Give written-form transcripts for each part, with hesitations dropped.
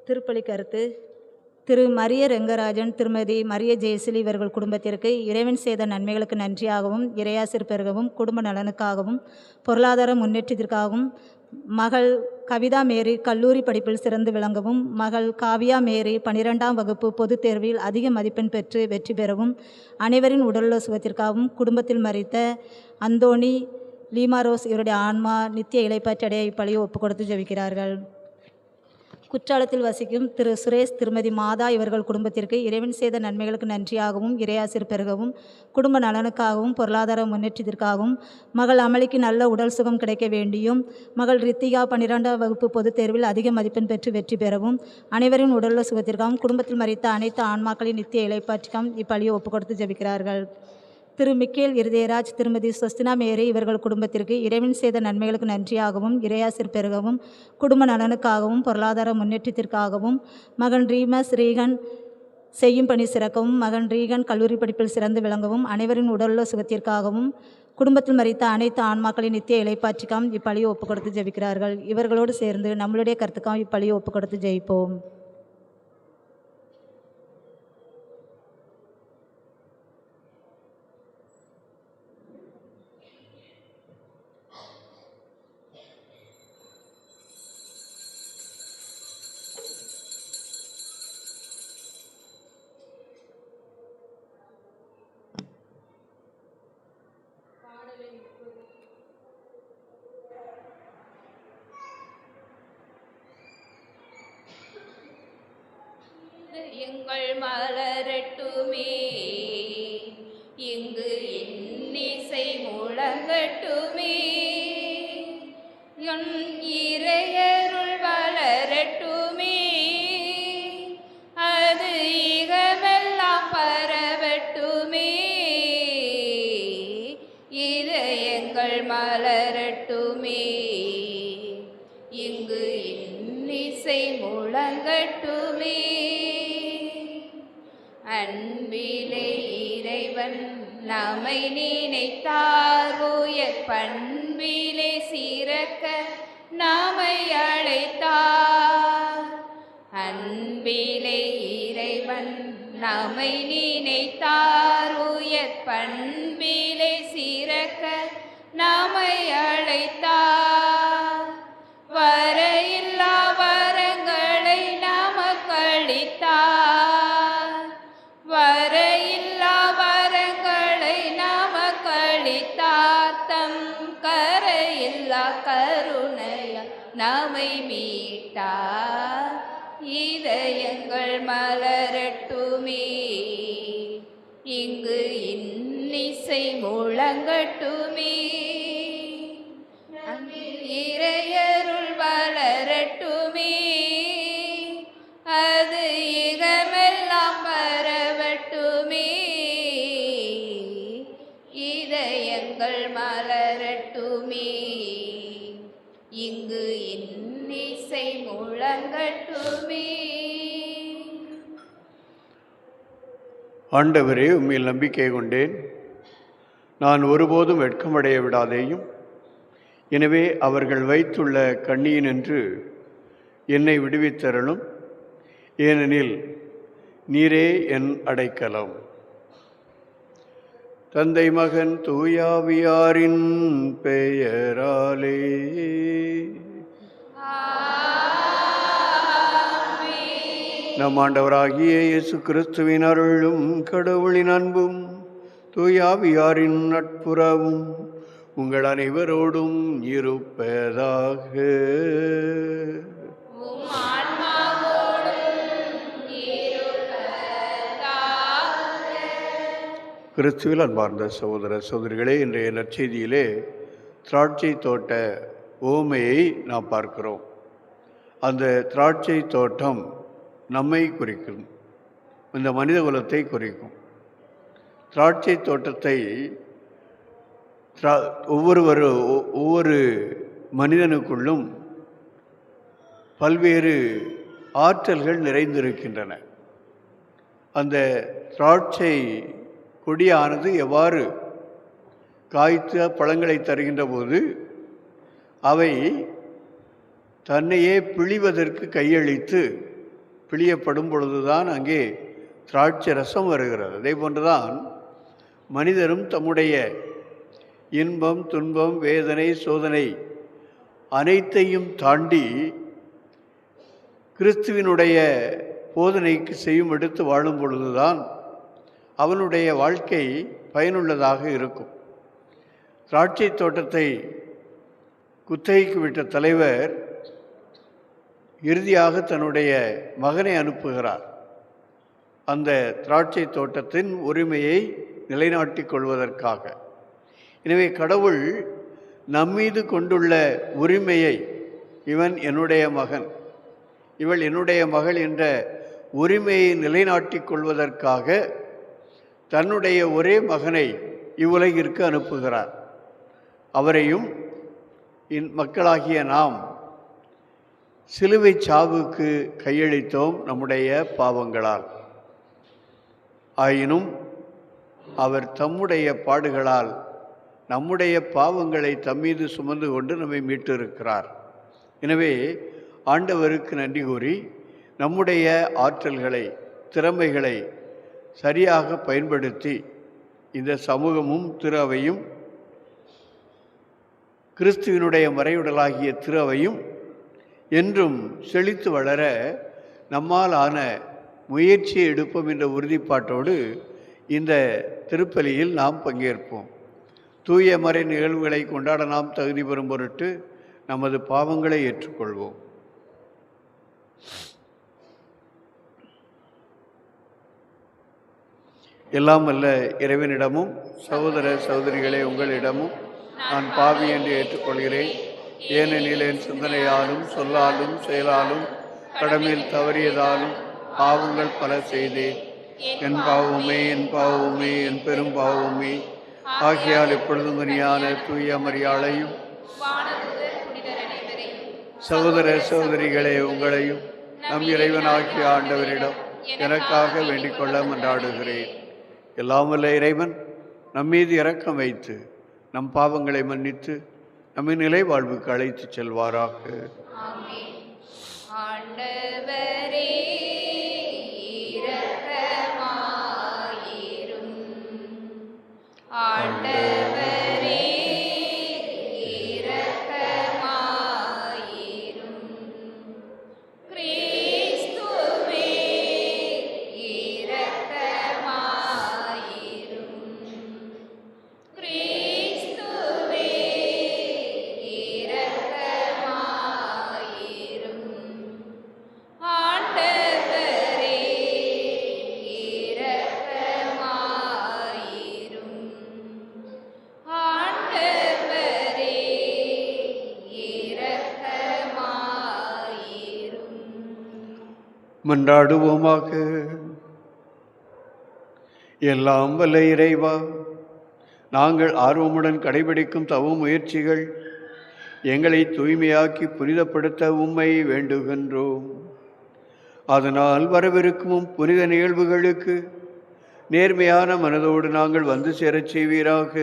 திருப்பலி கருத்து. திரு மரிய ரெங்கராஜன், திருமதி மரிய ஜெயசிலி இவர்கள் குடும்பத்திற்கு இறைவன் செய்த நன்மைகளுக்கு நன்றியாகவும், இறையாசிர் பெருகவும், குடும்ப நலனுக்காகவும், பொருளாதார முன்னேற்றத்திற்காகவும், மகள் கவிதா மேரி கல்லூரி படிப்பில் சிறந்து விளங்கவும், மகள் காவியா மேரி 12ஆம் வகுப்பு பொதுத் தேர்வில் அதிக மதிப்பெண் பெற்று வெற்றி பெறவும், அனைவரின் உடலுள்ள சுகத்திற்காகவும், குடும்பத்தில் மரித்த அந்தோணி லீமாரோஸ் இவருடைய ஆன்மா நித்திய இளைப்பாற்றடைய இப்பலியை ஒப்புக் கொடுத்து ஜெபிக்கிறார்கள். குற்றாலத்தில் வசிக்கும் திரு சுரேஷ், திருமதி மாதா இவர்கள் குடும்பத்திற்கு இறைவன் செய்த நன்மைகளுக்கு நன்றியாகவும், இறையாசிர் பெருகவும், குடும்ப நலனுக்காகவும், பொருளாதார முன்னேற்றத்திற்காகவும், மகள் அமளிக்கு நல்ல உடல் சுகம் கிடைக்க வேண்டியும், மகள் ரித்திகா 12ஆம் வகுப்பு பொதுத் தேர்வில் அதிக மதிப்பெண் பெற்று வெற்றி பெறவும், அனைவரின் உடலுள்ள சுகத்திற்காகவும், குடும்பத்தில் மரித்த அனைத்து ஆன்மாக்களின் நித்திய இளைப்பாற்றிக்காகவும் இப்பலியை ஒப்புக் கொடுத்து ஜெபிக்கிறார்கள். திரு மிக்கேல் இருதயராஜ், திருமதி ஸ்வஸ்தினா மேரி இவர்கள் குடும்பத்திற்கு இறைவன் செய்த நன்மைகளுக்கு நன்றியாகவும், இறையாசிர் பெருகவும், குடும்ப நலனுக்காகவும், பொருளாதார முன்னேற்றத்திற்காகவும், மகன் ரீமஸ் ரீகன் செய்யும் பணி சிறக்கவும், மகன் ரீகன் கல்லூரி படிப்பில் சிறந்து விளங்கவும், அனைவரின் உடலுள்ள சுகத்திற்காகவும், குடும்பத்தில் மரித்த அனைத்து ஆன்மாக்களின் நித்திய இளைப்பாற்றிக்காகவும் இப்பலியை ஒப்புக் கொடுத்து ஜெபிக்கிறார்கள். இவர்களோடு சேர்ந்து நம்மளுடைய கருத்துக்காகவும் இப்பலியை ஒப்புக் கொடுத்து ஜெயிப்போம். எங்கள் மலரட்டுமே, இங்கு இன்னிசை முழங்கட்டுமே, என் இறையருள் வளரட்டுமே, அது இகமெல்லாம் பரவட்டுமே, இதயங்கள் மலரட்டுமே, இங்கு இன்னிசை முழங்கட்டுமே. அன்பிலே இறைவன் நம்மை நினைத்தார், உயர் பண்பிலே சிறக்க நம்மை அழைத்தார். அன்பிலே இறைவன் நம்மை நினைத்தார், உயர் பண்பிலே சிறக்க நம்மை அழைத்தார். வரையில்லா வரங்களை நமக்களித்தார், வரையில்லா வரங்களை நமக்களித்தார். தம் கரையில்லா கருணையால் நம்மை மீட்டார். இதயங்கள் மலரட்டுமே, இங்கு இன்னிசை முழங்கட்டுமே, இறையருள் வளரட்டுமே, அது இகமெல்லாம் பரவட்டுமே, இதயங்கள் மலரட்டுமே, இங்கு இன்னிசை முழங்கட்டுமே. ஆண்டவரே, உம்மில் நம்பிக்கை கொண்டேன், நான் ஒருபோதும் வெட்கமடைய விடாதேயும். எனவே அவர்கள் வைத்துள்ள கண்ணியினின்று என்னை விடுவித்தருளும். ஏனெனில் நீரே என் அடைக்கலம். தந்தை மகன் தூயாவியாரின் பெயராலே. நம் ஆண்டவராகிய இயேசு கிறிஸ்துவின் அருளும் கடவுளின் அன்பும் தூயாவியாரின் நட்புறவும் உங்கள் அனைவரோடும் இருப்பதாக. கிறிஸ்துவில் அன்பார்ந்த சகோதர சகோதரிகளே, இன்றைய நற்செய்தியிலே திராட்சை தோட்ட ஓமையை நாம் பார்க்கிறோம். அந்த திராட்சை தோட்டம் நம்மை குறிக்கும், இந்த மனித குலத்தை குறிக்கும். திராட்சை தோட்டத்தை ஒவ்வொரு மனிதனுக்குள்ளும் பல்வேறு ஆற்றல்கள் நிறைந்திருக்கின்றன. அந்த திராட்சை கொடியானது எவ்வாறு காய்த்த பழங்களை தருகின்ற போது அவை தன்னையே பிழிவதற்கு கையளித்து பிழியப்படும் பொழுதுதான் அங்கே திராட்சை ரசம் வருகிறது. அதே போன்றுதான் மனிதரும் தம்முடைய இன்பம், துன்பம், வேதனை, சோதனை அனைத்தையும் தாண்டி கிறிஸ்துவினுடைய போதனைக்கு செய்யும் எடுத்து வாழும் பொழுதுதான் அவனுடைய வாழ்க்கை பயனுள்ளதாக இருக்கும். திராட்சை தோட்டத்தை குத்தகைக்கு விட்ட தலைவர் இறுதியாக தன்னுடைய மகனை அனுப்புகிறார், அந்த திராட்சை தோட்டத்தின் உரிமையை நிலைநாட்டிக் கொள்வதற்காக. எனவே கடவுள் நம்மீது கொண்டுள்ள உரிமையை, இவன் என்னுடைய மகன், இவள் என்னுடைய மகள் என்ற உரிமையை நிலைநாட்டிக் கொள்வதற்காக தன்னுடைய ஒரே மகனை இவ்வுலகிற்கு அனுப்புகிறார். அவரையும் மக்களாகிய நாம் சிலுவை சாவுக்கு கையளித்தோம் நம்முடைய பாவங்களால். ஆயினும் அவர் தம்முடைய பாடுகளால் நம்முடைய பாவங்களை தம்மீது சுமந்து கொண்டு நம்மை மீட்டிருக்கிறார். எனவே ஆண்டவருக்கு நன்றி கூறி நம்முடைய ஆற்றல்களை, திறமைகளை சரியாக பயன்படுத்தி இந்த சமூகமும் திரு அவையும் கிறிஸ்துவினுடைய மறையுடலாகிய திரு அவையும் என்றும் செழித்து வளர நம்மால் ஆன முயற்சியை எடுப்போம் என்ற உறுதிப்பாட்டோடு இந்த திருப்பலியில் நாம் பங்கேற்போம். தூய மறை நிகழ்வுகளை கொண்டாட நாம் தகுதி பெறும் பொருட்டு நமது பாவங்களை ஏற்றுக்கொள்வோம். எல்லாம் அல்ல இறைவனிடமும் சகோதர சகோதரிகளே உங்களிடமும் நான் பாவி என்று ஏற்றுக்கொள்கிறேன். ஏனெனில் என் சிந்தனையாலும் சொல்லாலும் செயலாலும் கடமையில் தவறியதாலும் பாவங்கள் பல செய்தேன். என் பாவமே என் பாவமே என் பெரும் பாவமே. ஆகையால் எப்பொழுதும் மரியான தூய மரியாளையும் சகோதர சகோதரிகளே உங்களையும் நம் இறைவனாகிய ஆண்டவரிடம் எனக்காக வேண்டிக் கொள்ள மன்றாடுகிறேன். எல்லாம் வல்ல இறைவன் நம்மீது இரக்கம் வைத்து நம் பாவங்களை மன்னித்து நம்மை நிலை வாழ்வுக்கு அழைத்து செல்வாராக. ஆண்டவரே இரக்கமாயிரும். ஆண்டவரே இரக்கமாயிரும். கிறிஸ்துவே இரக்கமாயிரும். கிறிஸ்துவே இரக்கமாயிரும். ஆண்டவரே இரக்கமாயிரும். ஆண்டவரே இரக்கமாயிரும். மன்றாடுவோமாக. எல்லாம் வல்ல இறைவா, நாங்கள் ஆர்வமுடன் கடைபிடிக்கும் தவ முயற்சிகள் எங்களை தூய்மையாக்கி புனிதப்படுத்த உம்மை வேண்டுகின்றோம். அதனால் வரவிருக்கும் புனித நிகழ்வுகளுக்கு நேர்மையான மனதோடு நாங்கள் வந்து சேரச் செய்வீராக.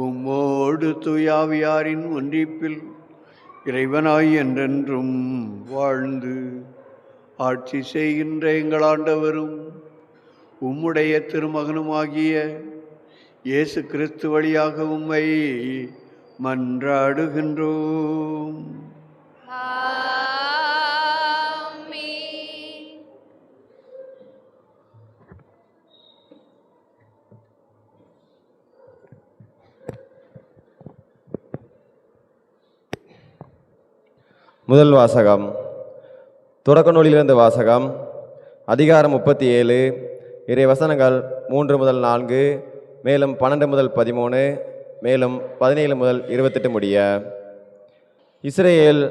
உம்மோடு தூயாவியாரின் ஒன்றிப்பில் இறைவனாய் என்றென்றும் வாழ்ந்து ஆட்சி செய்கின்ற எங்கள் ஆண்டவரும் உம்முடைய திருமகனுமாகிய இயேசு கிறிஸ்து வழியாக உம்மை மன்றாடுகின்றோம். ஆமென். முதல் வாசகம். தொடக்க நூலிலிருந்து வாசகம். அதிகாரம் 37, இறை வசனங்கள் 3 முதல் 4, மேலும் 12 முதல் 13, மேலும் 17 முதல் 28 முடிய. இஸ்ரேல்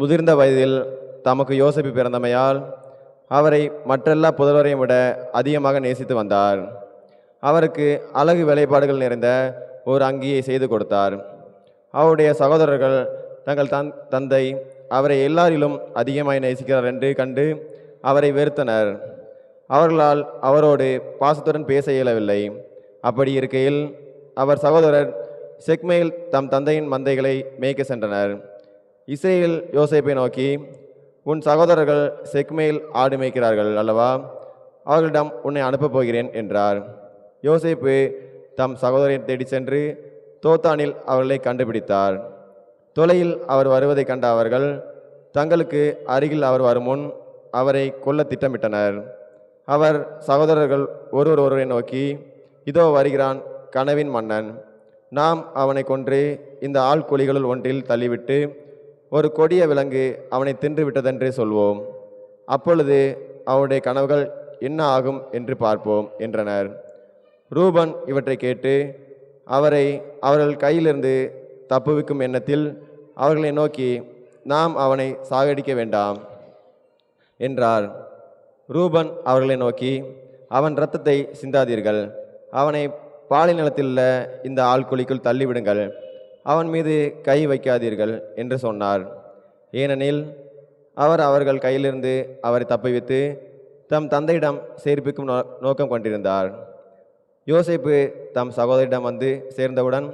முதிர்ந்த வயதில் தமக்கு யோசேப்பு பிறந்தமையால் அவரை மற்றெல்லா புதல்வரையும் விட அதிகமாக நேசித்து வந்தார். அவருக்கு அழகு வேலைப்பாடுகள் நிறைந்த ஒரு அங்கியை செய்து கொடுத்தார். அவருடைய சகோதரர்கள் தங்கள் தந்தை அவரை எல்லாரிலும் அதிகமாய் நேசிக்கிறார் என்று கண்டு அவரை வெறுத்தனர். அவர்களால் அவரோடு பாசத்துடன் பேச இயலவில்லை. அப்படி இருக்கையில் அவர் சகோதரர் செக்மேல் தம் தந்தையின் மந்தைகளை மேய்க்க சென்றனர். இஸ்ரேல் யோசேப்பை நோக்கி, உன் சகோதரர்கள் செக்மேல் ஆடு மேய்க்கிறார்கள் அல்லவா? அவர்களிடம் உன்னை அனுப்பப் போகிறேன் என்றார். யோசேப்பு தம் சகோதரரை தேடிச் சென்று தோத்தானில் அவர்களை கண்டுபிடித்தார். தொலையில் அவர் வருவதை கண்ட அவர்கள் தங்களுக்கு அருகில் அவர் வருமுன் அவரை கொல்ல திட்டமிட்டனர். அவர் சகோதரர்கள் ஒருவரை நோக்கி, இதோ வருகிறான் கனவின் மன்னன். நாம் அவனை கொன்று இந்த ஆள்குழிகளுள் ஒன்றில் தள்ளிவிட்டு ஒரு கொடிய விலங்கு அவனை தின்று விட்டதென்றே சொல்வோம். அப்பொழுது அவருடைய கனவுகள் என்ன ஆகும் என்று பார்ப்போம் என்றனர். ரூபன் இவற்றை கேட்டு அவரை அவர்கள் கையிலிருந்து தப்புவிக்கும் எண்ணத்தில் அவர்களை நோக்கி, நாம் அவனை சாகடிக்க வேண்டாம் என்றார். ரூபன் அவர்களை நோக்கி, அவன் இரத்தத்தை சிந்தாதீர்கள், அவனை பாலை நிலத்திலுள்ள இந்த ஆள்குழிக்குள் தள்ளிவிடுங்கள், அவன் மீது கை வைக்காதீர்கள் என்று சொன்னார். ஏனெனில் அவர் அவர்கள் கையிலிருந்து அவரை தப்புவித்து தம் தந்தையிடம் சேர்ப்பிக்கும் நோக்கம் கொண்டிருந்தார். யோசேப்பு தம் சகோதரிடம் வந்து சேர்ந்தவுடன்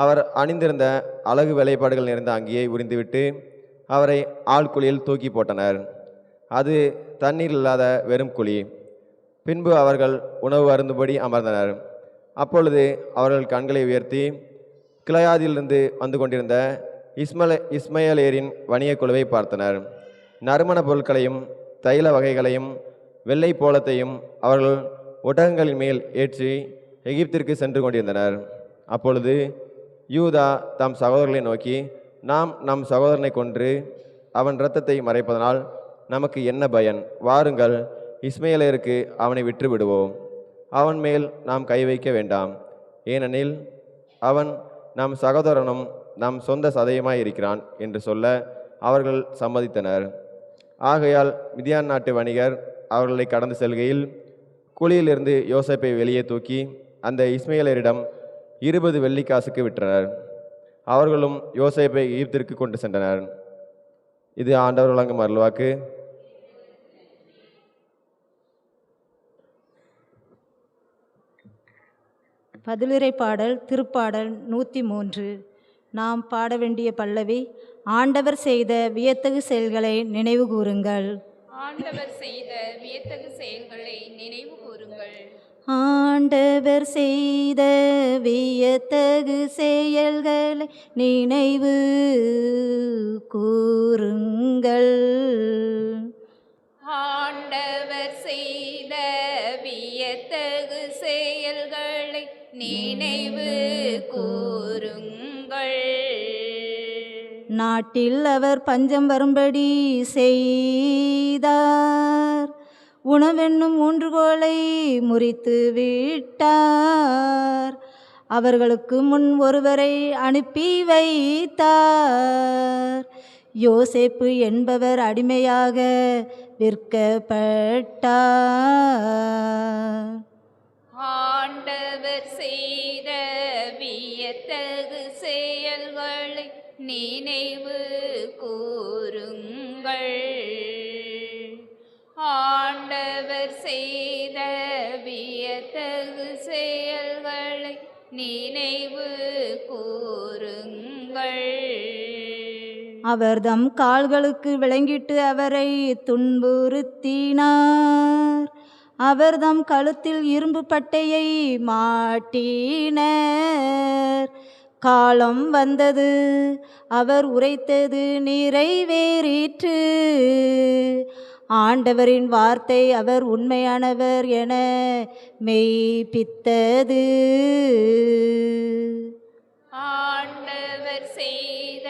அவர் அணிந்திருந்த அழகு வேலைப்பாடுகள் நிறைந்த அங்கியை உரிந்துவிட்டு அவரை ஆழ்குழியில் தூக்கி போட்டனர். அது தண்ணீர் இல்லாத வெறும் குழி. பின்பு அவர்கள் உணவு அருந்தும்படி அமர்ந்தனர். அப்பொழுது அவர்கள் கண்களை உயர்த்தி கிளையாதிலிருந்து வந்து கொண்டிருந்த இஸ்மயலேரின் வணிக குழுவை பார்த்தனர். நறுமண பொருட்களையும் தைல வகைகளையும் வெள்ளை போலத்தையும் அவர்கள் ஒட்டகங்களின் மேல் ஏற்றி எகிப்திற்கு சென்று கொண்டிருந்தனர். அப்பொழுது யூதா தம் சகோதரர்களை நோக்கி, நாம் நம் சகோதரனை கொன்று அவன் இரத்தத்தை மறைப்பதனால் நமக்கு என்ன பயன்? வாருங்கள், இஸ்மயலேருக்கு அவனை விற்று விடுவோம். அவன் மேல் நாம் கை வைக்க வேண்டாம், ஏனெனில் அவன் நம் சகோதரனும் நம் சொந்த சதையுமாய் இருக்கிறான் என்று சொல்ல அவர்கள் சம்மதித்தனர். ஆகையால் மிதியான் நாட்டு வணிகர் அவர்களை கடந்து செல்கையில் குழியிலிருந்து யோசேப்பை வெளியே தூக்கி அந்த இஸ்மயலரிடம் 20 வெள்ளிக்காசுக்கு விற்றனர். அவர்களும் யோசேப்பை எகிப்திற்கு கொண்டு சென்றனர். இது ஆண்டவர் வழங்கும் அருள்வாக்கு. பதிலுரை பாடல் திருப்பாடல் 103. நாம் பாட வேண்டிய பல்லவி, ஆண்டவர் செய்த வியத்தகு செயல்களை நினைவு கூறுங்கள். ஆண்டவர் செய்த வியத்தகு செயல்களை நினைவு கூறுங்கள். ஆண்டவர் செய்த வியத்தகு செயல்களை நினைவு கூறுங்கள். ஆண்டவர் செய்த வியத்தகு செயல்களை நினைவு கூறுங்கள். நாட்டில் அவர் பஞ்சம் வரும்படி செய்தார், உணவென்னும் ஊன்றுகோலை முறித்து விட்டார். அவர்களுக்கு முன் ஒருவரை அனுப்பி வைத்தார். யோசேப்பு என்பவர் அடிமையாக விற்கப்பட்டார். ஆண்டவர் செய்த வியத்தகு செயல்களை நினைவு கூறுங்கள். ஆண்டவர் செய்த வியத்தகு செயல்களை நினைவு கூறுங்கள். அவர்தம் கால்களுக்கு விளங்கிட்டு அவரை துன்புறுத்தினார். அவர்தம் கழுத்தில் இரும்பு பட்டையை மாட்டினர். காலம் வந்தது, அவர் உரைத்தது நிறைவேறிற்று. ஆண்டவரின் வார்த்தை அவர் உண்மையானவர் என மெய்ப்பித்தது. ஆண்டவர் செய்த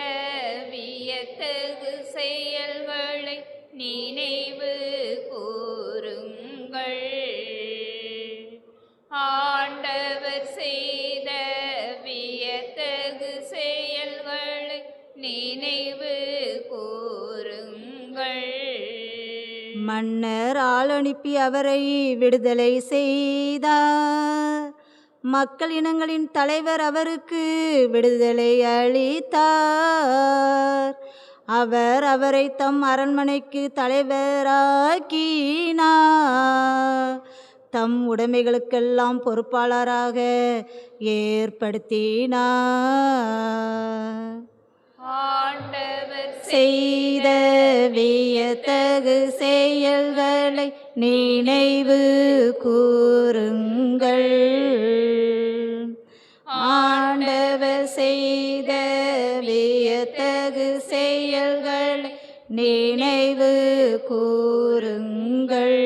வியத்தகு செயல்களை நினைவு கூறுங்கள். ஆண்டவர் செய்த வியத்தகு செயல்களை நினைவு கூறுங்கள். மன்னர் ஆள் அனுப்பி அவரை விடுதலை செய்தார். மக்கள் இனங்களின் தலைவர் அவருக்கு விடுதலை அளித்தார். அவர் அவரை தம் அரண்மனைக்கு தலைவராக்கினார். தம் உடைமைகளுக்கெல்லாம் பொறுப்பாளராக ஏற்படுத்தினார். ஆண்டவர் செய்த வியத்தகு செயல்களை நினைவு கூறுங்கள். ஆண்டவர் செய்த வியத்தகு செயல்களை நினைவு கூறுங்கள்.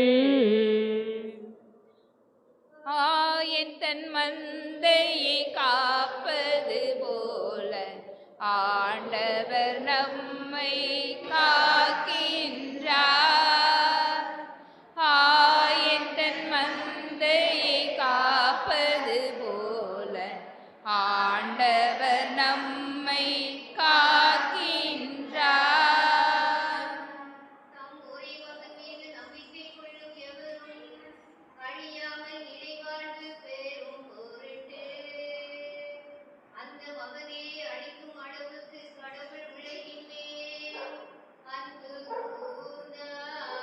ஆயன் தன் மந்தையை காப்பது போல ஆண்டவர் நம்மை காக்கின்றார். ஆயன் தன் மந்தையை காப்பது போல ஆண்டவர் நம்மை காக்கின்றார். தாம் ஒரேவகன் மீது நம்பிக்கை கொள்ளும் எவரும் அழியாமல் நிறைவாழ்வு பெறும் பொருட்டு அந்த மகனை அழிக்கும் அளவுக்கு கடவுள் உலகின் மேல் அன்பு கூர்ந்தார்.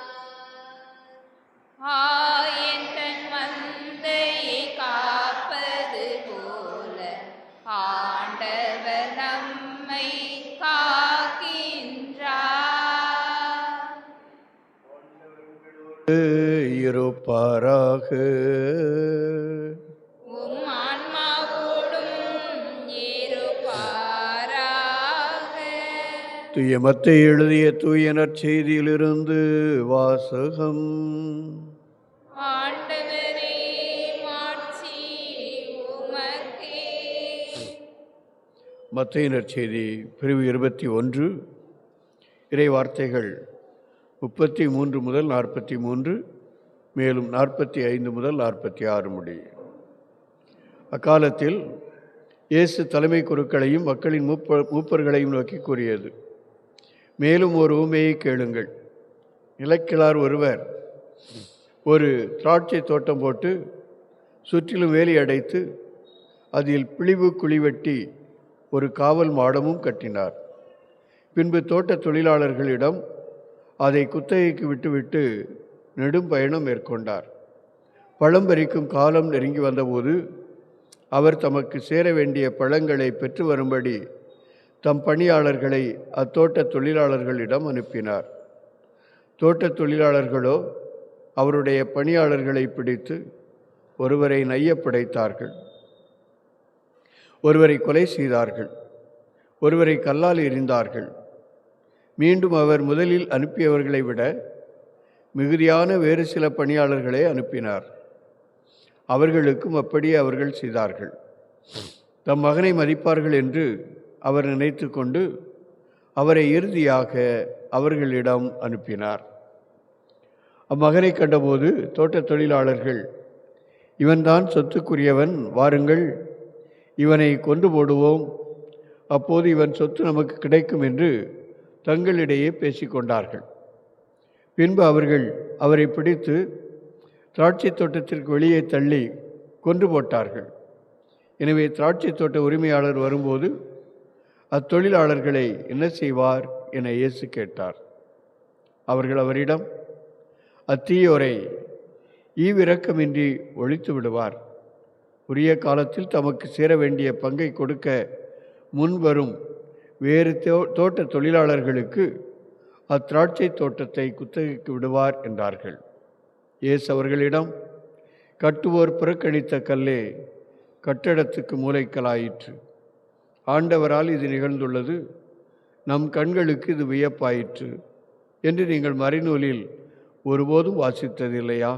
ஆயன் தன் மந்தையை காப்பது போல ஆண்டவர் நம்மை காக்கின்றார். இருப்பாராக. உம் ஆன்மாவோடும் இருப்பாராக. தூய மத்தேயு எழுதிய தூய நற்செய்தியிலிருந்து வாசகம். ஆண்டவரே மாட்சி உமக்கே. மத்தேயு நற்செய்தி பிரிவு 21 இறை வார்த்தைகள் 33 முதல் 43, மேலும் 45 முதல் 46 முடி. அக்காலத்தில் இயேசு தலைமை குருக்களையும் மக்களின் மூப்பர்களையும் நோக்கி கூறியது, மேலும் ஒரு ஊமையை கேளுங்கள். நிலக்கிழார் ஒருவர் ஒரு திராட்சை தோட்டம் போட்டு சுற்றிலும் வேலி அடைத்து அதில் பிழிவு குழி வெட்டி ஒரு காவல் மாடமும் கட்டினார். பின்பு தோட்ட தொழிலாளர்களிடம் அதை குத்தகைக்கு விட்டுவிட்டு நெடும் பயணம் மேற்கொண்டார். பழம் பறிக்கும் காலம் நெருங்கி வந்தபோது அவர் தமக்கு சேர வேண்டிய பழங்களை பெற்று வரும்படி தம் பணியாளர்களை அத்தோட்ட தொழிலாளர்களிடம் அனுப்பினார். தோட்ட தொழிலாளர்களோ அவருடைய பணியாளர்களை பிடித்து ஒருவரை நையப்படைத்தார்கள், ஒருவரை கொலை செய்தார்கள், ஒருவரை கல்லால் எறிந்தார்கள். மீண்டும் அவர் முதலில் அனுப்பியவர்களை விட மிகுதியான வேறு சில பணியாளர்களை அனுப்பினார். அவர்களுக்கும் அப்படியே அவர்கள் செய்தார்கள். தம் மகனை மதிப்பார்கள் என்று அவர் நினைத்து கொண்டு அவரை இறுதியாக அவர்களிடம் அனுப்பினார். அம்மகனை கண்டபோது தோட்ட தொழிலாளர்கள், இவன்தான் சொத்துக்குரியவன், வாருங்கள் இவனை கொண்டு போடுவோம், அப்போது இவன் சொத்து நமக்கு கிடைக்கும் என்று தங்களிடையே பேசிக்கொண்டார்கள். பின்பு அவர்கள் அவரை பிடித்து திராட்சை தோட்டத்திற்கு வெளியே தள்ளி கொன்று போட்டார்கள். எனவே திராட்சை தோட்ட உரிமையாளர் வரும்போது அத்தொழிலாளர்களை என்ன செய்வார் என இயேசு கேட்டார். அவர்கள் அவரிடம், அத்தீயோரை ஈவிரக்கமின்றி ஒழித்து விடுவார், உரிய காலத்தில் தமக்கு சேர வேண்டிய பங்கை கொடுக்க முன்வரும் வேறு தோட்ட தொழிலாளர்களுக்கு அத்திராட்சை தோட்டத்தை குத்தகைக்கு விடுவார் என்றார்கள். இயேசு அவர்களிடம், கட்டுவோர் புறக்கணித்த கல்லே கட்டடத்துக்கு மூலைக்கல்லாயிற்று. ஆண்டவரால் இது நிகழ்ந்துள்ளது, நம் கண்களுக்கு இது வியப்பாயிற்று என்று நீங்கள் மறைநூலில் ஒருபோதும் வாசித்ததில்லையா?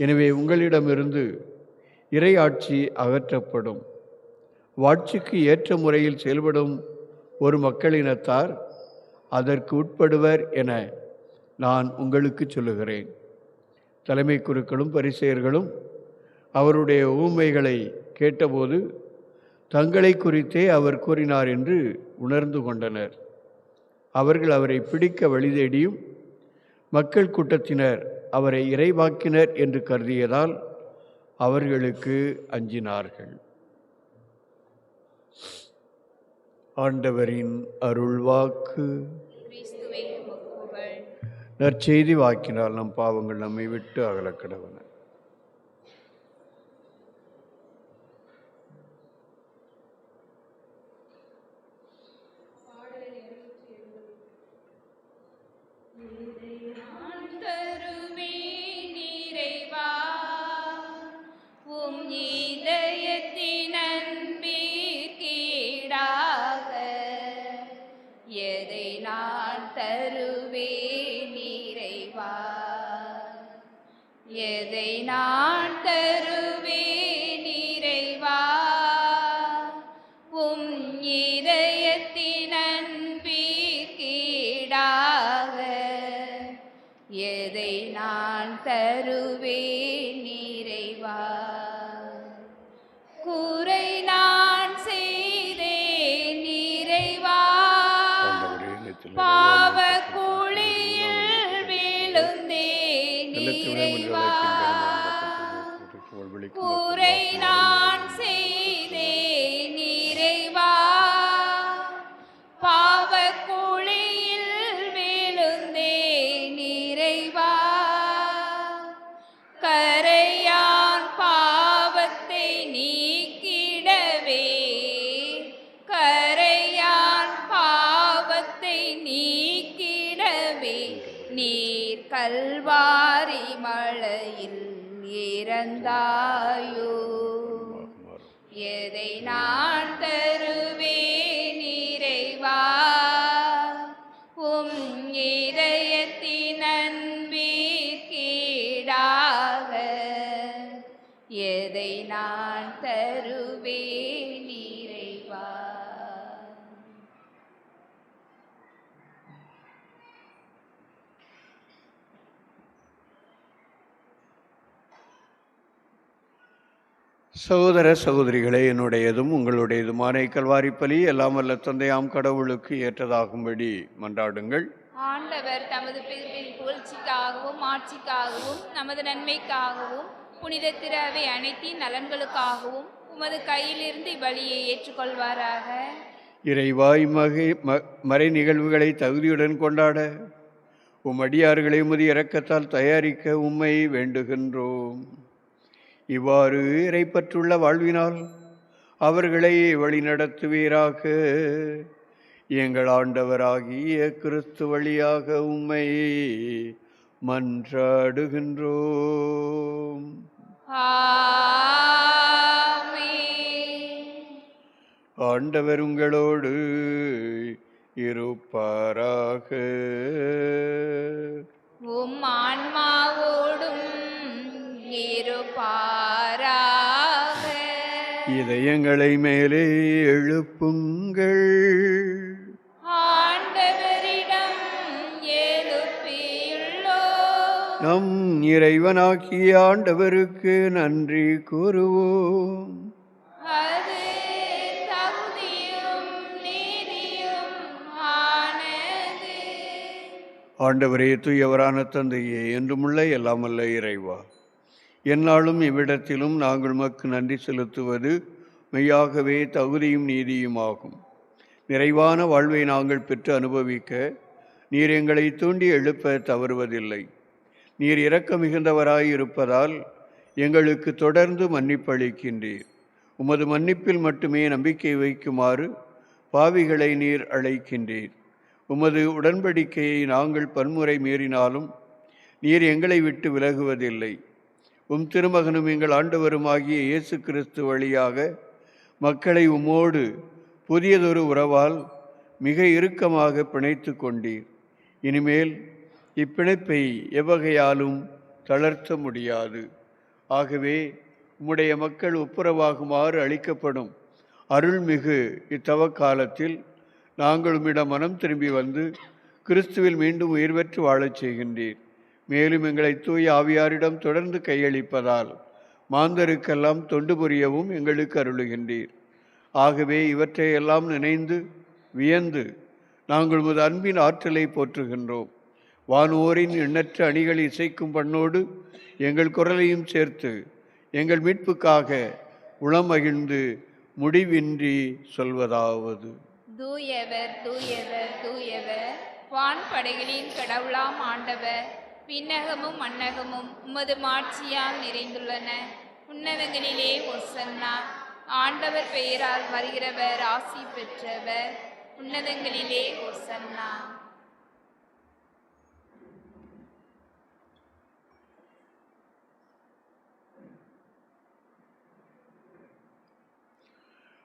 எனவே உங்களிடமிருந்து இறையாட்சி அகற்றப்படும். வாட்சிக்கு ஏற்ற முறையில் செயல்படும் ஒரு மக்களினத்தார் அதற்கு உட்படுவர் என நான் உங்களுக்கு சொல்லுகிறேன். தலைமை குருக்களும் பரிசேயர்களும் அவருடைய ஊமைகளை கேட்டபோது தங்களை குறித்தே அவர் கூறினார் என்று உணர்ந்து கொண்டனர். அவர்கள் அவரை பிடிக்க வழி தேடியும் மக்கள் கூட்டத்தினர் அவரை இறைவாக்கினர் என்று கருதியதால் அவர்களுக்கு அஞ்சினார்கள். ஆண்டவரின் அருள்வாக்கு. கிறிஸ்துவே உமக்கு புகழ். நற்செய்தி வாக்கினால் நம் பாவங்கள் நம்மை விட்டு அகலக்கடவன. கூரை நான் செய்தேன் இறைவா, பாவக்குழியில் விழுந்தேன் இறைவா, கரையான் பாவத்தை நீக்கிடவே, கரையான் பாவத்தை நீக்கிடவே, நீர் கல்வாரி மலையில் இறந்தாயோ. எதை நான் தருவேன் இறைவா, உம் இதயத்தின் அன்பிற்கீடாக, எதை நான் தருவேன் இறைவா. சகோதர சகோதரிகளே, என்னுடையதும் உங்களுடையதுமான கல்வாரி பலி எல்லாம் வல்ல தந்தையாம் கடவுளுக்கு ஏற்றதாகும்படி மன்றாடுங்கள். ஆண்டவர் தமது பிறப்பின் புகழ்ச்சிக்காகவும் ஆட்சிக்காகவும் நமது நன்மைக்காகவும் புனித திரு அவை அனைத்தின் நலன்களுக்காகவும் உமது கையிலிருந்து இவ்வழியை ஏற்றுக்கொள்வாராக. இறைவாய் மறை நிகழ்வுகளை தகுதியுடன் கொண்டாட அடியார்களை உமது இரக்கத்தால் தயாரிக்க உம்மை வேண்டுகின்றோம். இவ்வாறு இறைப்பற்றுள்ள வாழ்வினால் அவர்களை வழிநடத்துவீராக. எங்கள் ஆண்டவராகிய கிறிஸ்து வழியாக உம்மை மன்றாடுகின்றோம். ஆமென். ஆண்டவர் உங்களோடு இருப்பாராக. உம் ஆன்மாவோடும் இருப்பாராக. இதயங்களை மேலே எழுப்புங்கள். ஆண்டவரிடம் எழுப்பியுள்ளோம். நம் இறைவனாகிய ஆண்டவருக்கு நன்றி கூறுவோம். அது தகுதியும் நீதியும் ஆனது. ஆண்டவரே, தூயவரான தந்தையே, என்றுமுள்ள எல்லாமல்ல இறைவா, எந்நாளும் இவ்விடத்திலும் நாங்கள் உமக்கு நன்றி செலுத்துவது மெய்யாகவே தகுதியும் நீதியுமாகும். நிறைவான வாழ்வை நாங்கள் பெற்று அனுபவிக்க நீர் எங்களை தூண்டி எழுப்ப தவறுவதில்லை. நீர் இரக்க மிகுந்தவராய் இருப்பதால் எங்களுக்கு தொடர்ந்து மன்னிப்பளிக்கின்றீர். உமது மன்னிப்பில் மட்டுமே நம்பிக்கை வைக்குமாறு பாவிகளை நீர் அழைக்கின்றீர். உமது உடன்படிக்கையை நாங்கள் பன்முறை மீறினாலும் நீர் எங்களை விட்டு விலகுவதில்லை. உம் திருமகனும் எங்கள் ஆண்டவருமாகிய இயேசு கிறிஸ்து வழியாக மக்களை உம்மோடு புதியதொரு உறவால் மிக இறுக்கமாக பிணைத்து கொண்டீர். இனிமேல் இப்பிணைப்பை எவ்வகையாலும் தளர்த்த முடியாது. ஆகவே உம்முடைய மக்கள் ஒப்புரவாகுமாறு அளிக்கப்படும் அருள்மிகு இத்தவ காலத்தில் நாங்கள் உம்மிடம் மனம் திரும்பி வந்து கிறிஸ்துவில் மீண்டும் உயிர் பெற்று வாழச் செய்கின்றீர். மேலும் எங்களை தூய ஆவியாரிடம் தொடர்ந்து கையளிப்பதால் மாந்தருக்கெல்லாம் தொண்டு புரியவும் எங்களுக்கு அருளுகின்றீர். ஆகவே இவற்றையெல்லாம் நினைந்து வியந்து நாங்கள் உமது அன்பின் ஆற்றலை போற்றுகின்றோம். வானோரின் எண்ணற்ற அணிகள் இசைக்கும் பண்ணோடு எங்கள் குரலையும் சேர்த்து எங்கள் மீட்புக்காக உளம் மகிழ்ந்து முடிவின்றி சொல்வதாவது: தூயவர் தூயவர் தூயவர், வான்படைகளின் கடவுளாம் ஆண்டவர். விண்ணகமும் மண்ணகமும் உமது மாட்சியால் நிறைந்துள்ளன. உன்னதங்களிலே ஒசன்னா. ஆண்டவர் பெயரால் வருகிறவர் ஆசி பெற்றவர். உன்னதங்களிலே ஒசன்னா.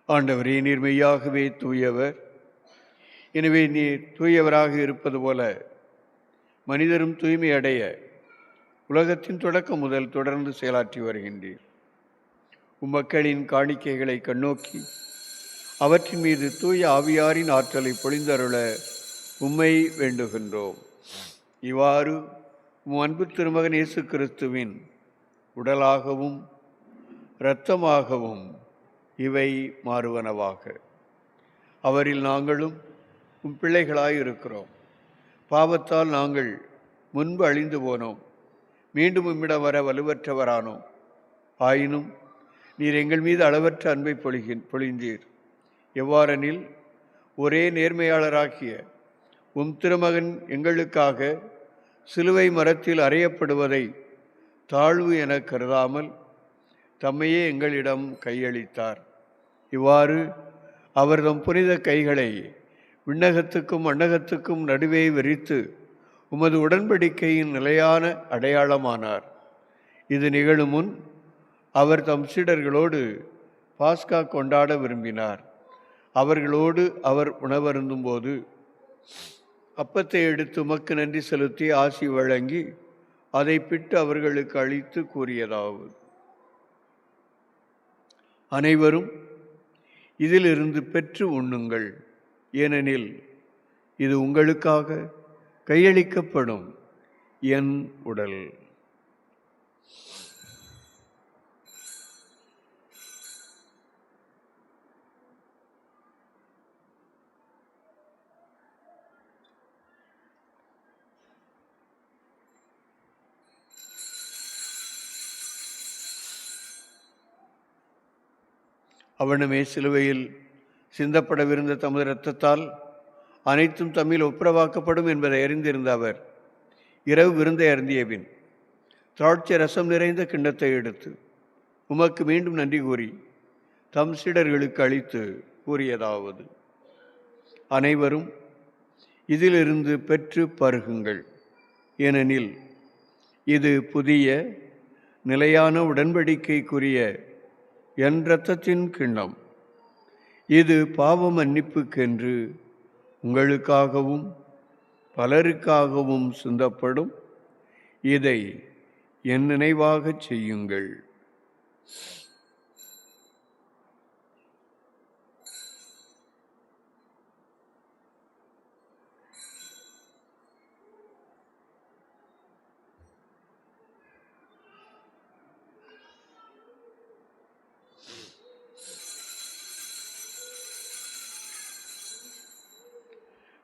ஆண்டவரே, நீர் மெய்யாகவே தூயவர். எனவே நீர் தூயவராக இருப்பது போல மனிதரும் தூய்மை அடைய உலகத்தின் தொடக்கம் முதல் தொடர்ந்து செயலாற்றி வருகின்றீர். உம்மக்களின் காணிக்கைகளை கண்ணோக்கி அவற்றின் மீது தூய ஆவியாரின் ஆற்றலை பொழிந்தருள உம்மை வேண்டுகின்றோம். இவ்வாறு உம் அன்பு திருமகன் இயேசு கிறிஸ்துவின் உடலாகவும் இரத்தமாகவும் இவை மாறுவனவாக. அவரில் நாங்களும் உம் பிள்ளைகளாயிருக்கிறோம். பாவத்தால் நாங்கள் முன்பு அழிந்து போனோம், மீண்டும் உம்மிடம் வர வலுவற்றவரானோம். ஆயினும் நீர் எங்கள் மீது அளவற்ற அன்பை பொழிந்தீர். எவ்வாறெனில், ஒரே நேர்மையாளராகிய உம் திருமகன் எங்களுக்காக சிலுவை மரத்தில் அறையப்படுவதை தாழ்வு என கருதாமல் தம்மையே எங்களிடம் கையளித்தார். இவ்வாறு அவர் தம் புனித கைகளை விண்ணகத்துக்கும் மண்ணகத்துக்கும் நடுவே விரித்து உமது உடன்படிக்கையின் நிலையான அடையாளமானார். இது நிகழும் முன் அவர் தம் சீடர்களோடு பாஸ்கா கொண்டாட விரும்பினார். அவர்களோடு அவர் உணவருந்தும் போது அப்பத்தை எடுத்து உமக்கு நன்றி செலுத்தி ஆசி வழங்கி அதை பிட்டு அவர்களுக்கு அளித்து கூறியதாவது: அனைவரும் இதிலிருந்து பெற்று உண்ணுங்கள், ஏனெனில் இது உங்களுக்காக கையளிக்கப்படும் என் உடல். அவனுமே சிலுவையில் சிந்தப்படவிருந்த தமது இரத்தத்தால் அனைத்தும் தம்மில் ஒப்புரவாக்கப்படும் என்பதை அறிந்திருந்த அவர் இரவு விருந்தை அருந்தியபின் திராட்சை ரசம் நிறைந்த கிண்ணத்தை எடுத்து உமக்கு மீண்டும் நன்றி கூறி தம் சீடர்களுக்கு அளித்து கூறியதாவது: அனைவரும் இதிலிருந்து பெற்று பருகுங்கள், ஏனெனில் இது புதிய நிலையான உடன்படிக்கைக்குரிய என் இரத்தத்தின் கிண்ணம். இது பாவ மன்னிப்புக்கென்று உங்களுக்காகவும் பலருக்காகவும் சிந்தப்படும். இதை என் நினைவாகச் செய்யுங்கள்.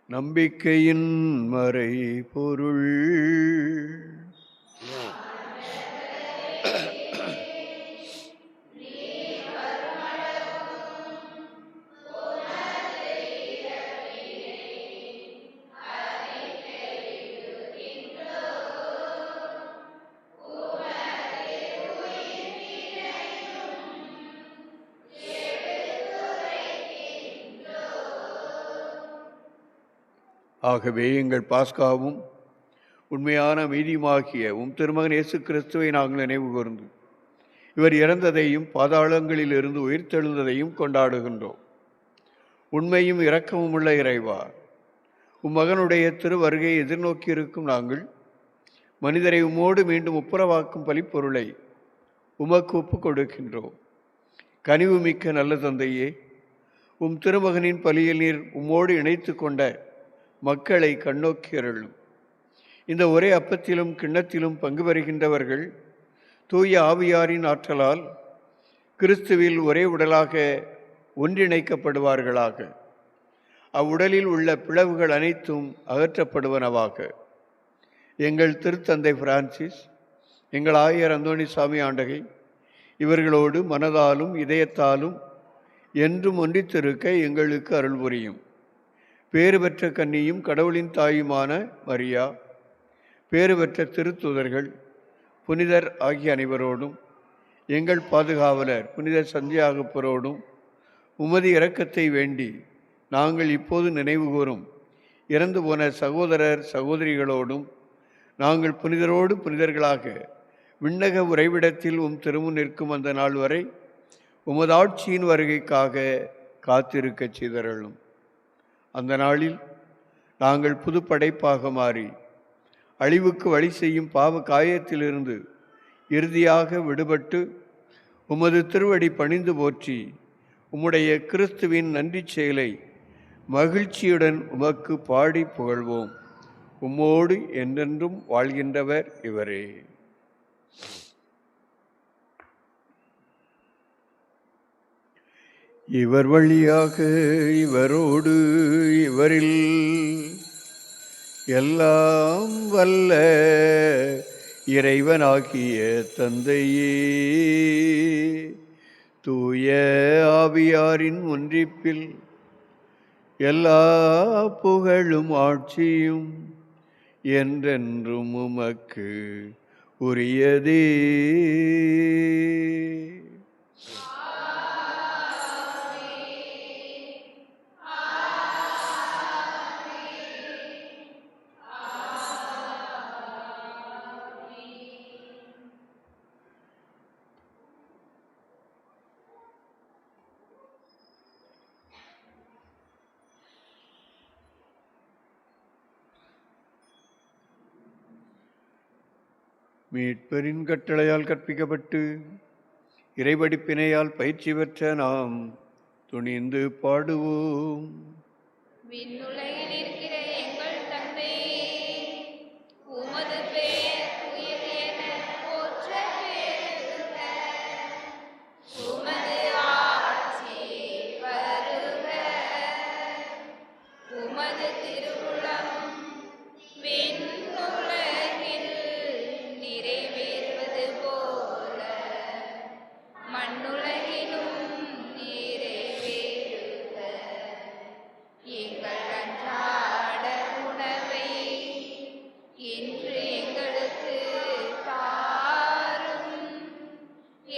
நம்பிக்கையின் மறை பொருள். ஆகவே எங்கள் பாஸ்காவும் உண்மையான அமைதியுமாகிய திருமகன் இயேசு கிறிஸ்துவை நாங்கள் நினைவு கூர்ந்து இவர் இறந்ததையும் பாதாளங்களில் இருந்து உயிர்த்தெழுந்ததையும் கொண்டாடுகின்றோம். உண்மையும் இரக்கமும் உள்ள இறைவா, மகனுடைய திருவருகையை எதிர்நோக்கி இருக்கும் நாங்கள் மனிதரை உம்மோடு மீண்டும் ஒப்புரவாக்கும் பலிப்பொருளை உமக்கு ஒப்புக் கொடுக்கின்றோம். கனிவு மிக்க நல்ல தந்தையே, திருமகனின் பலியில் நீர் உம்மோடு இணைத்து கொண்ட மக்களை கண்ணோக்கி அருளும். இந்த ஒரே அப்பத்திலும் கிண்ணத்திலும் பங்கு பெறுகின்றவர்கள் தூய ஆவியாரின் ஆற்றலால் கிறிஸ்துவில் ஒரே உடலாக ஒன்றிணைக்கப்படுவார்களாக. அவ்வுடலில் உள்ள பிளவுகள் அனைத்தும் அகற்றப்படுவனவாக. எங்கள் திருத்தந்தை பிரான்சிஸ், எங்கள் ஆயர் அந்தோணிசாமி ஆண்டகை இவர்களோடு மனதாலும் இதயத்தாலும் என்றும் ஒன்றித்திருக்க எங்களுக்கு அருள் புரியும். பேறு பெற்ற கன்னியும் கடவுளின் தாயுமான மரியா, பேறு பெற்ற திருத்தூதர்கள், புனிதர் ஆகிய அனைவரோடும், எங்கள் பாதுகாவலர் புனித சந்தியாகப்பரோடும் உமது இரக்கத்தை வேண்டி நாங்கள் இப்போது நினைவு கூறும் இறந்து போன சகோதரர் சகோதரிகளோடும் நாங்கள் புனிதரோடு புனிதர்களாக விண்ணக உறைவிடத்தில் திருமுன் நிற்கும் அந்த நாள் வரை உமது ஆட்சியின் வருகைக்காக காத்திருக்கச் செய்தருளும். அந்த நாளில் நாங்கள் புது படைப்பாக மாறி அழிவுக்கு வழி செய்யும் பாவ காயத்திலிருந்து இறுதியாக விடுபட்டு உமது திருவடி பணிந்து போற்றி உம்முடைய கிறிஸ்துவின் நன்றி செயலை மகிழ்ச்சியுடன் உமக்கு பாடி புகழ்வோம். உம்மோடு என்றென்றும் வாழ்கின்றவர் இவரே. இவர் வழியாக இவரோடு இவரில் எல்லாம் வல்ல இறைவனாகிய தந்தையே, தூய ஆவியாரின் ஒன்றிப்பில் எல்லா புகழும் ஆட்சியும் என்றென்றும் உமக்கு உரியதே. மீட்பரின் கட்டளையால் கற்பிக்கப்பட்டு இறைவடிப்பினையால் பயிற்சி பெற்ற நாம் துணிந்து பாடுவோம். விண்ணுலகில் இருக்கிற எங்கள் தந்தையே, உமது பெயர் தூயது என போற்ற பெறுக. உமது ஆட்சி வருக. உமது திருவுளம் விண்ணுலகில் நிறைவேறுவது போல மண்ணுலகிலும் நிறைவேறுக. எங்கள் அன்றாட உணவை இன்று எங்களுக்கு தாரும்.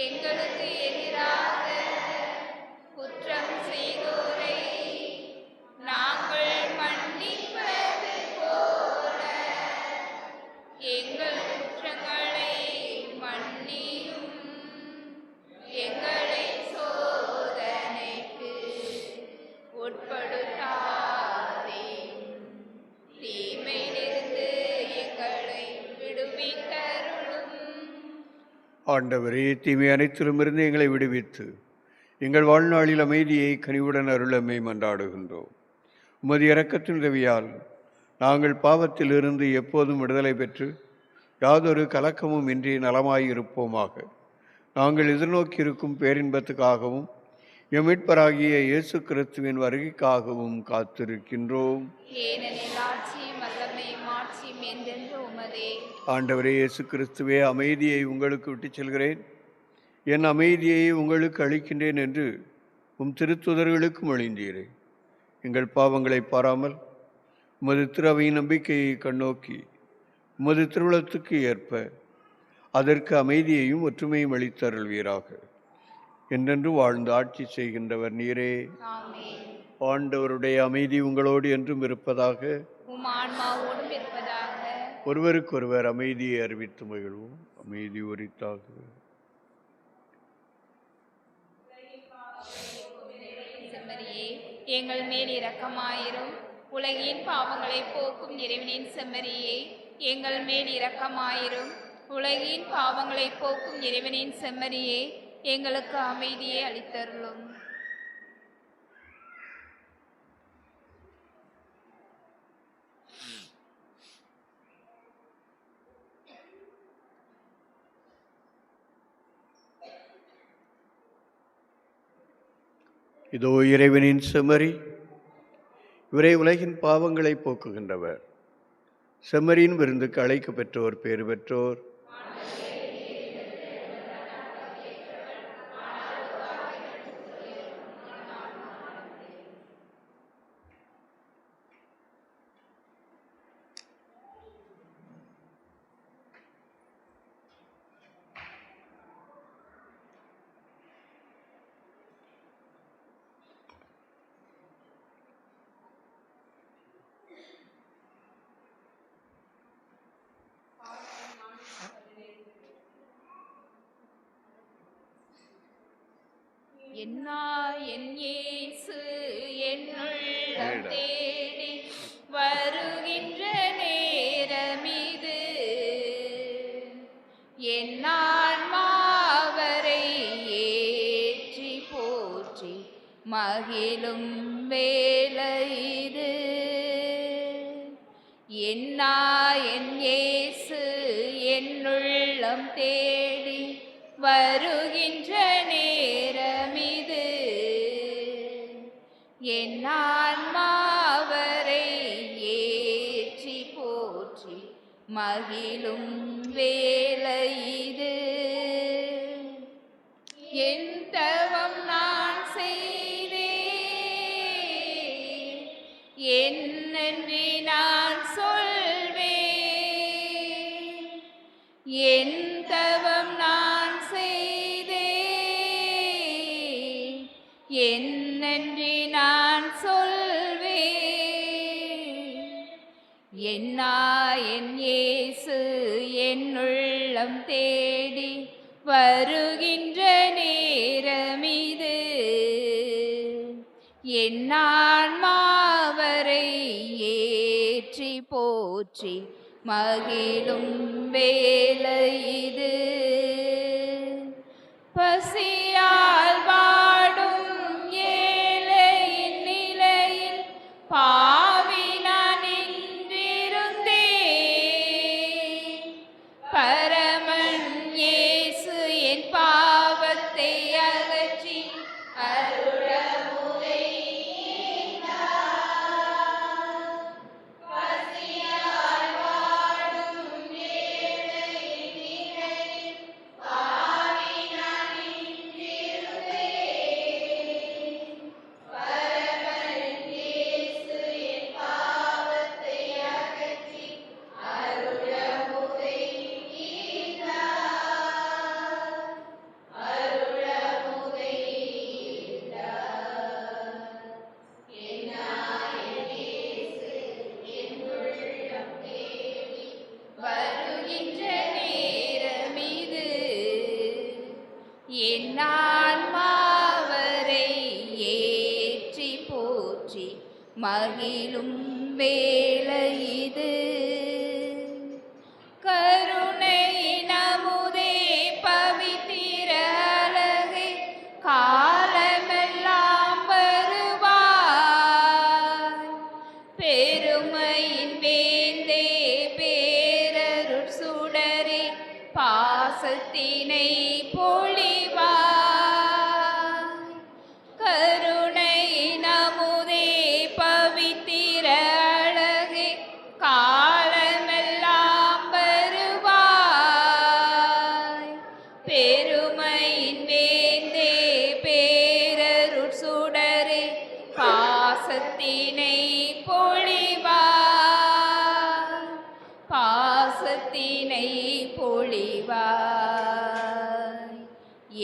எங்களுக்கு எதிராக குற்றம் செய்தோரை நாங்கள் மன்னிப்பது போல எங்கள் குற்றங்களை மன்னியும். எங்களை சோதனைக்கு உட்படுத்தாதேயும். தீமையிலிருந்து எங்களை விடுவித்தருளும். ஆண்டவரே, தீமை அனைத்திலுமிருந்து எங்களை விடுவித்து எங்கள் வாழ்நாளில் அமைதியை கனிவுடன் அருளமை மன்றாடுகின்றோம். உமது இரக்கத்தின் உதவியால் நாங்கள் பாவத்திலிருந்து எப்போதும் விடுதலை பெற்று யாதொரு கலக்கமும் இன்றி நலமாயிருப்போமாக. நாங்கள் எதிர்நோக்கியிருக்கும் பேரின்பத்துக்காகவும் எம் மீட்பராகிய இயேசு கிறிஸ்துவின் வருகைக்காகவும் காத்திருக்கின்றோம். ஏனெனில் ஆட்சியும் வல்லமையும் மாட்சியும் என்றென்று உமதே. ஆண்டவரே இயேசு கிறிஸ்துவே, அமைதியை உங்களுக்கு விட்டுச் செல்கிறேன், என் அமைதியை உங்களுக்கு அளிக்கின்றேன் என்று உம் திருத்துதர்களுக்கு மொழிந்தீரே. எங்கள் பாவங்களை பாராமல் உமது திருவையின் நம்பிக்கையை கண்ணோக்கி உமது திருவுளத்துக்கு ஏற்ப அதற்கு அமைதியையும் ஒற்றுமையும் அளித்தருள்வீராக. என்றென்று வாழ்ந்து ஆட்சி செய்கின்றவர் நீரே. ஆமென். ஆண்டவருடைய அமைதி உங்களோடு என்றும் இருப்பதாக. உம் ஆன்மாவோடும் இருப்பதாக. ஒருவருக்கொருவர் அமைதியை அறிவித்து மகிழ்வோம். அமைதி உரித்தாக. செம்மறியே, எங்கள் மேல் இரக்கமாயிரும். உலகின் பாவங்களை போக்கும் இறைவனின் செம்மறியே, எங்கள் மேல் இரக்கமாயிரும். உலகின் பாவங்களை போக்கும் இறைவனின் செம்மறியே, எங்களுக்கு அமைதியை அளித்தருளும். இதோ இறைவனின் செம்மறி, இவரே உலகின் பாவங்களை போக்குகின்றவர். செம்மறியின் விருந்துக்கு அழைக்க பெற்றோர் பேறு பெற்றோர். என் இயேசு என்னுள்ளம் தேடி வருகின்ற நேரமிது. என் ஆன்மாவரை ஏற்றி போற்றி மகிழும் வேளை இது. என் இயேசு என்னுள்ளம் தேடி வருகின்ற நேரமிது. என் ஆன்மாவரை ஏற்றி போற்றி மகிழும் வேளை இது. என் தவம் நன்றி நான் சொல்வேன். என் தவம் நான் செய்தேன், என் நன்றி நான் சொல்வேன். என் இயேசு என் உள்ளம் தேடி வருகின்ற நேரமிது. என் ஆன்மாவரை ஏற்றி போற்றி மகிழும் வேளை இது. பசியால் வாடும் ஏழையின் நிலையில் பாவி நான் நின்றிருந்தேன். பரமன் இயேசு என் பாவத்தை அகற்றி அருளமுதை பசியால் வாடும் ஏழையின் நிலையில் பாவி நான் நின்றிருந்தேன். பரமன் இயேசு என் பாவத்தை அகற்றி அருளமுதை வருகின்ற நேரமிது. என் ஆன்மாவரை ஏற்றி போற்றி மகிழும் வேளை இது. கருணையின் அமுதே பவித்திர அழகே காலமெல்லாம் வருவாய். பெருமையின் வேந்தே பேரருட் சுடரே பாசத்தினை பொழிவாய். கருணையின் அமுதே பவித்திர அழகே காலமெல்லாம் வருவாய். பெருமையின் வேந்தே பேரருட் சுடரே பாசத்தினை பொழிவாய். பாசத்தினை பொழிவாய்.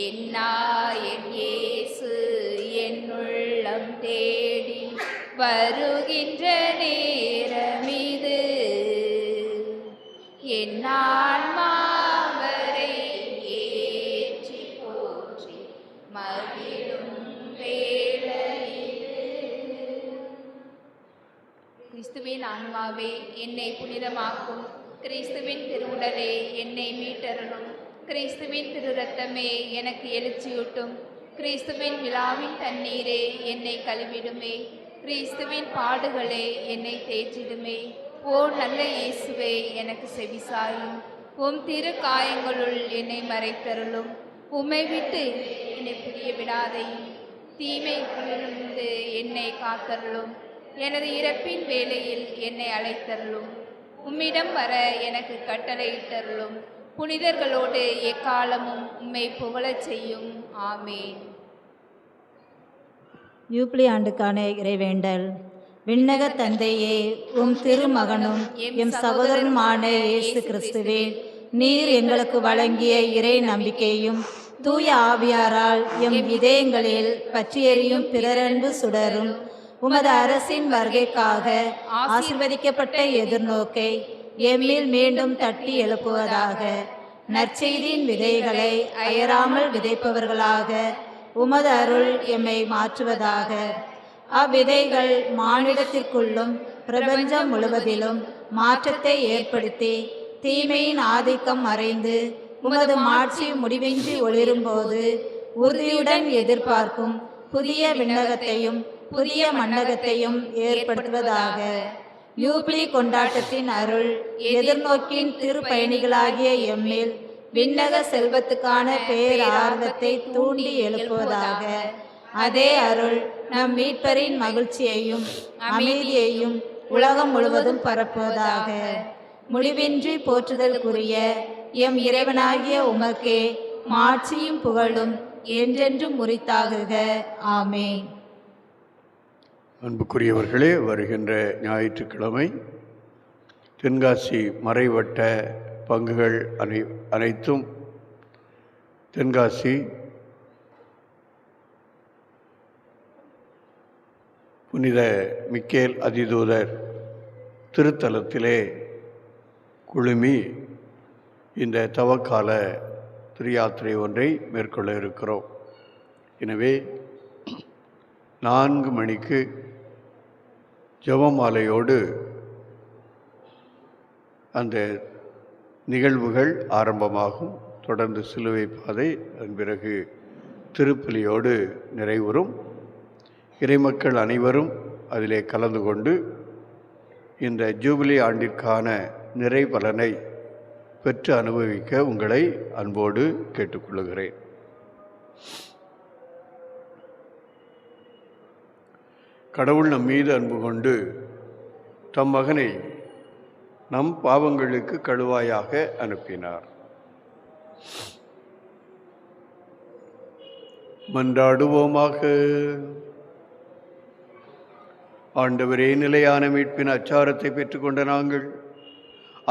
என் இயேசு என் உள்ளம் தேடி வருகின்ற நேரமிது. என் ஆன்மாவரை ஏற்றி போற்றி மகிழும் வேளை இது. கிறிஸ்துவின் ஆன்மாவே என்னை புனிதமாக்கும். கிறிஸ்துவின் திருவுடலே என்னை மீட்டருளும். கிறிஸ்துவின் திரு ரத்தமே எனக்கு எழுச்சியூட்டும். கிறிஸ்துவின் விழாவின் தண்ணீரே என்னை கழுவிடுமே. கிறிஸ்துவின் பாடுகளே என்னை தேற்றிடுமே. ஓ நல்ல இயேசுவே எனக்கு செவிசாயும். உம் திரு காயங்களுள் என்னை மறைத்தருளும். உம்மை விட்டு என்னை பிரிய விடாதையும். தீமைகளிலிருந்து என்னை காத்தருளும். எனது இறப்பின் வேளையில் என்னை அழைத்தருளும். உம்மிடம் வர எனக்கு கட்டளையிட்டருளும். புனிதர்களோடு எக்காலமும் உம்மை புகழச் செய்யும். ஆமேன். யூப்ளி ஆண்டுக்கான இறைவேண்டல். விண்ணக தந்தையே, உம் திருமகனும் எம் சகோதரனுமான இயேசு கிறிஸ்துவே, நீர் எங்களுக்கு வழங்கிய இறை நம்பிக்கையும் தூய ஆவியாரால் எம் இதயங்களில் பற்றியெறியும் பிறரன்பு சுடரும் உமது அரசின் வருகைக்காக ஆசீர்வதிக்கப்பட்ட எதிர்நோக்கை எம்மில் மீண்டும் தட்டி எழுப்புவதாக. நற்செய்தியின் விதைகளை அயராமல் விதைப்பவர்களாக உமது அருள் எம்மை மாற்றுவதாக. அவ்விதைகள் மானிடத்திற்குள்ளும் பிரபஞ்சம் முழுவதிலும் மாற்றத்தை ஏற்படுத்தி தீமையின் ஆதிக்கம் மறைந்து உமது மாட்சி முடிவின்றி ஒளிரும்போது உறுதியுடன் எதிர்பார்க்கும் புதிய விண்ணகத்தையும் புதிய மண்ணகத்தையும் ஏற்படுத்துவதாக. யூப்ளி கொண்டாட்டத்தின் அருள் எதிர்நோக்கின் திருப்பயணிகளாகிய எம்மில் விண்ணக செல்வத்துக்கான பேரார்வத்தை தூண்டி எழுப்புவதாக. அதே அருள் நம் மீட்பரின் மகிழ்ச்சியையும் அமைதியையும் உலகம் முழுவதும் பரப்புவதாக. முடிவின்றி போற்றுதலுக்குரிய எம் இறைவனாகிய உமக்கே மாட்சியும் புகழும் என்றென்றும் உரித்தாகுக. ஆமென். அன்புக்குரியவர்களே, வருகின்ற ஞாயிற்றுக்கிழமை தென்காசி மறைவட்ட பங்குகள் அனைத்தும் தென்காசி புனித மிக்கேல் அதிதூதர் திருத்தலத்திலே குழுமி இந்த தவக்கால திருயாத்திரை ஒன்றை மேற்கொள்ள இருக்கிறோம். எனவே 4 மணிக்கு ஜெபமாலையோடு அந்த நிகழ்வுகள் ஆரம்பமாகும். தொடர்ந்து சிலுவை பாதை, அதன் பிறகு திருப்பலியோடு நிறைவுறும். இறைமக்கள் அனைவரும் அதிலே கலந்து கொண்டு இந்த ஜூபிலி ஆண்டிற்கான நிறை பலனை பெற்று அனுபவிக்க உங்களை அன்போடு கேட்டுக்கொள்கிறேன். கடவுள் நம் மீது அன்பு கொண்டு தம் மகனை நம் பாவங்களுக்கு கழுவாயாக அனுப்பினார். மன்றாடுவோமாக. ஆண்டவரே, நிலையான மீட்பின் அச்சாரத்தை பெற்றுக்கொண்ட நாங்கள்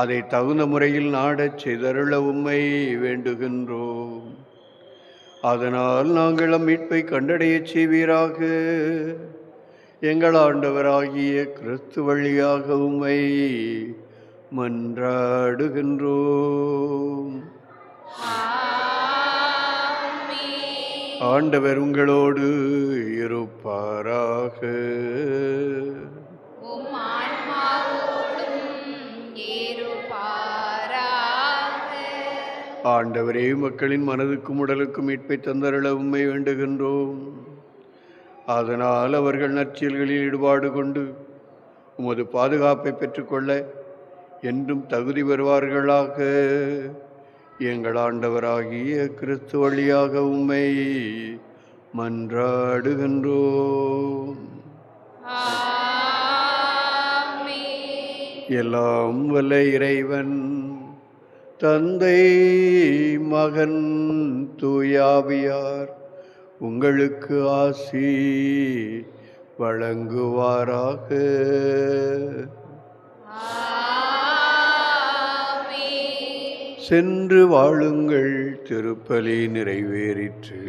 அதை தகுந்த முறையில் நாடச் செய்தருள உம்மை வேண்டுகின்றோம். அதனால் நாங்கள் மீட்பை கண்டடையச் செய்வீராக. எங்கள் ஆண்டவராகிய கிறிஸ்து வழியாக உம்மை மன்றாடுகின்றோம். ஆண்டவர் உங்களோடு இருப்பாராக. ஆண்டவரே, மக்களின் மனதுக்கும் உடலுக்கும் மீட்பை தந்தருள உம்மை வேண்டுகின்றோம். அதனால் அவர்கள் நற்செயல்களில் ஈடுபாடு கொண்டு உமது பாதுகாப்பை பெற்றுக்கொள்ள என்றும் தகுதி பெறுவார்களாக. எங்கள் ஆண்டவராகிய கிறிஸ்து வழியாக உம்மை மன்றாடுகின்றோம். எல்லாம் வல்ல இறைவன் தந்தை, மகன், தூயாவியார் உங்களுக்கு ஆசி வழங்குவாராக. சென்று வாழுங்கள். திருப்பலி நிறைவேறிற்று.